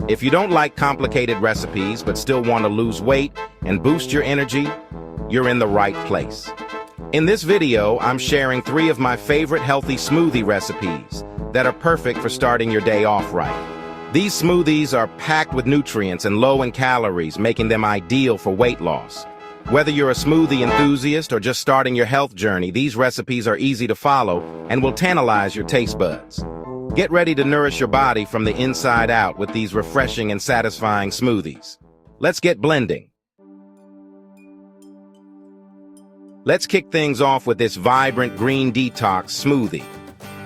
If you don't like complicated recipes but still want to lose weight and boost your energy, you're in the right place. In this video, I'm sharing 3 of my favorite healthy smoothie recipes that are perfect for starting your day off right. These smoothies are packed with nutrients and low in calories, making them ideal for weight loss. Whether you're a smoothie enthusiast or just starting your health journey, these recipes are easy to follow and will tantalize your taste buds. Get ready to nourish your body from the inside out with these refreshing and satisfying smoothies. Let's get blending. Let's kick things off with this vibrant green detox smoothie,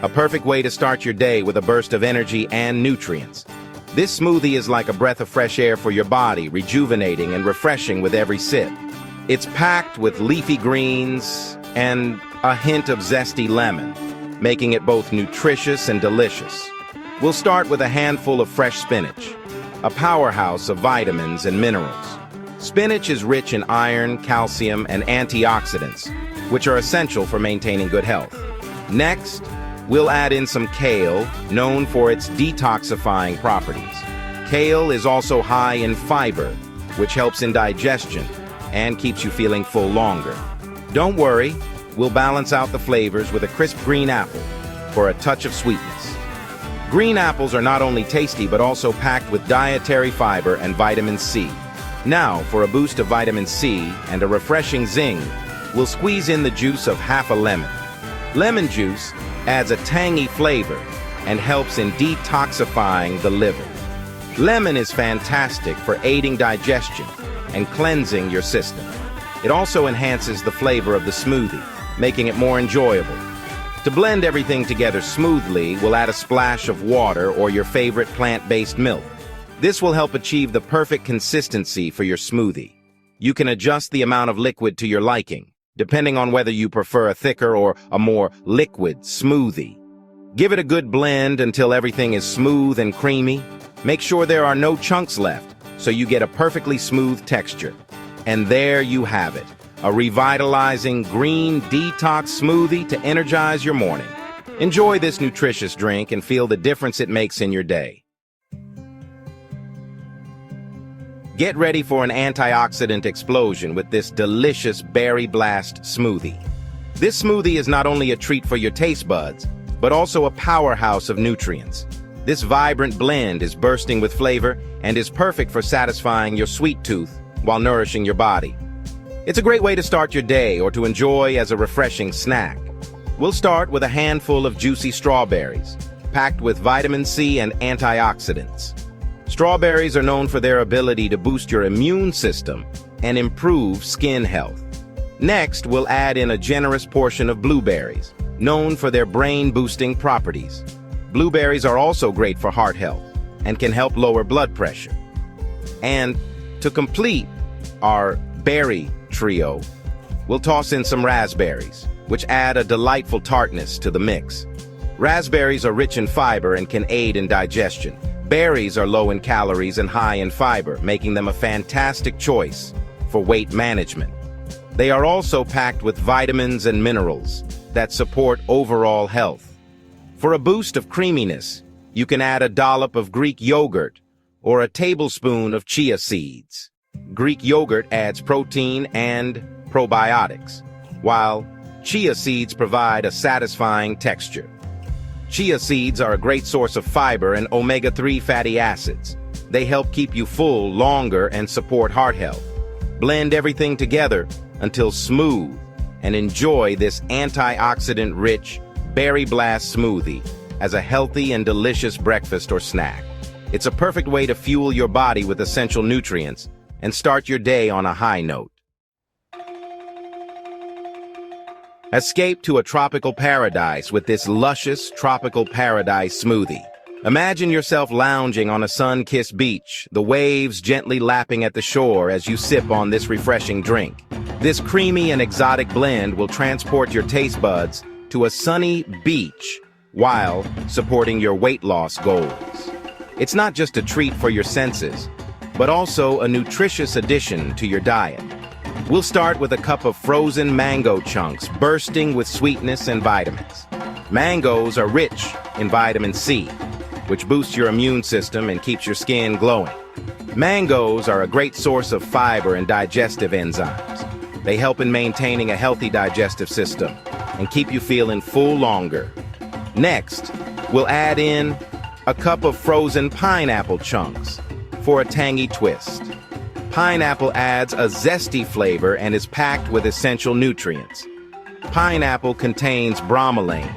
a perfect way to start your day with a burst of energy and nutrients. This smoothie is like a breath of fresh air for your body, rejuvenating and refreshing with every sip. It's packed with leafy greens and a hint of zesty lemon, making it both nutritious and delicious. We'll start with a handful of fresh spinach, a powerhouse of vitamins and minerals. Spinach is rich in iron, calcium, and antioxidants, which are essential for maintaining good health. Next, we'll add in some kale, known for its detoxifying properties. Kale is also high in fiber, which helps in digestion and keeps you feeling full longer. Don't worry, we'll balance out the flavors with a crisp green apple for a touch of sweetness. Green apples are not only tasty but also packed with dietary fiber and vitamin C. Now, for a boost of vitamin C and a refreshing zing, we'll squeeze in the juice of half a lemon. Lemon juice adds a tangy flavor and helps in detoxifying the liver. Lemon is fantastic for aiding digestion and cleansing your system. It also enhances the flavor of the smoothie, making it more enjoyable. To blend everything together smoothly, we'll add a splash of water or your favorite plant-based milk. This will help achieve the perfect consistency for your smoothie. You can adjust the amount of liquid to your liking, depending on whether you prefer a thicker or a more liquid smoothie. Give it a good blend until everything is smooth and creamy. Make sure there are no chunks left, so you get a perfectly smooth texture. And there you have it, a revitalizing green detox smoothie to energize your morning. Enjoy this nutritious drink and feel the difference it makes in your day. Get ready for an antioxidant explosion with this delicious Berry Blast smoothie. This smoothie is not only a treat for your taste buds, but also a powerhouse of nutrients. This vibrant blend is bursting with flavor and is perfect for satisfying your sweet tooth while nourishing your body. It's a great way to start your day or to enjoy as a refreshing snack. We'll start with a handful of juicy strawberries, packed with vitamin C and antioxidants. Strawberries are known for their ability to boost your immune system and improve skin health. Next, we'll add in a generous portion of blueberries, known for their brain-boosting properties. Blueberries are also great for heart health and can help lower blood pressure. And to complete our berry trio, we'll toss in some raspberries, which add a delightful tartness to the mix. Raspberries are rich in fiber and can aid in digestion. Berries are low in calories and high in fiber, making them a fantastic choice for weight management. They are also packed with vitamins and minerals that support overall health. For a boost of creaminess, you can add a dollop of Greek yogurt or a tablespoon of chia seeds. Greek yogurt adds protein and probiotics, while chia seeds provide a satisfying texture. Chia seeds are a great source of fiber and omega-3 fatty acids. They help keep you full longer and support heart health. Blend everything together until smooth and enjoy this antioxidant-rich Berry Blast smoothie as a healthy and delicious breakfast or snack. It's a perfect way to fuel your body with essential nutrients and start your day on a high note. Escape to a tropical paradise with this luscious tropical paradise smoothie. Imagine yourself lounging on a sun-kissed beach, the waves gently lapping at the shore as you sip on this refreshing drink. This creamy and exotic blend will transport your taste buds to a sunny beach while supporting your weight loss goals. It's not just a treat for your senses, but also a nutritious addition to your diet. We'll start with a cup of frozen mango chunks bursting with sweetness and vitamins. Mangoes are rich in vitamin C, which boosts your immune system and keeps your skin glowing. Mangoes are a great source of fiber and digestive enzymes. They help in maintaining a healthy digestive system and keep you feeling full longer. Next, we'll add in a cup of frozen pineapple chunks for a tangy twist. Pineapple adds a zesty flavor and is packed with essential nutrients. Pineapple contains bromelain,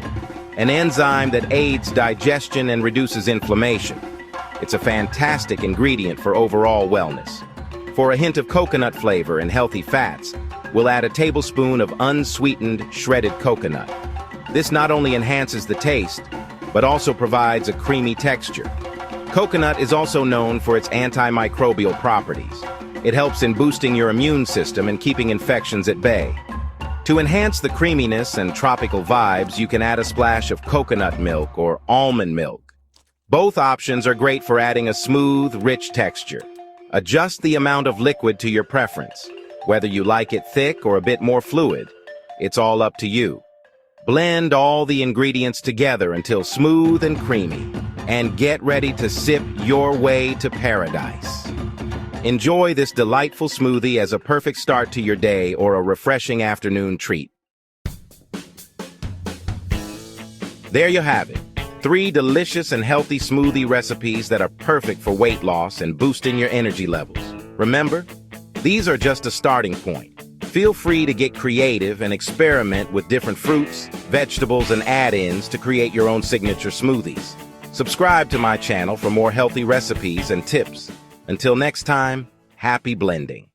an enzyme that aids digestion and reduces inflammation. It's a fantastic ingredient for overall wellness. For a hint of coconut flavor and healthy fats, we'll add a tablespoon of unsweetened shredded coconut. This not only enhances the taste, but also provides a creamy texture. Coconut is also known for its antimicrobial properties. It helps in boosting your immune system and keeping infections at bay. To enhance the creaminess and tropical vibes, you can add a splash of coconut milk or almond milk. Both options are great for adding a smooth, rich texture. Adjust the amount of liquid to your preference. Whether you like it thick or a bit more fluid, it's all up to you. Blend all the ingredients together until smooth and creamy, and get ready to sip your way to paradise. Enjoy this delightful smoothie as a perfect start to your day or a refreshing afternoon treat. There you have it. 3 delicious and healthy smoothie recipes that are perfect for weight loss and boosting your energy levels. Remember, these are just a starting point. Feel free to get creative and experiment with different fruits, vegetables, and add-ins to create your own signature smoothies. Subscribe to my channel for more healthy recipes and tips. Until next time, happy blending.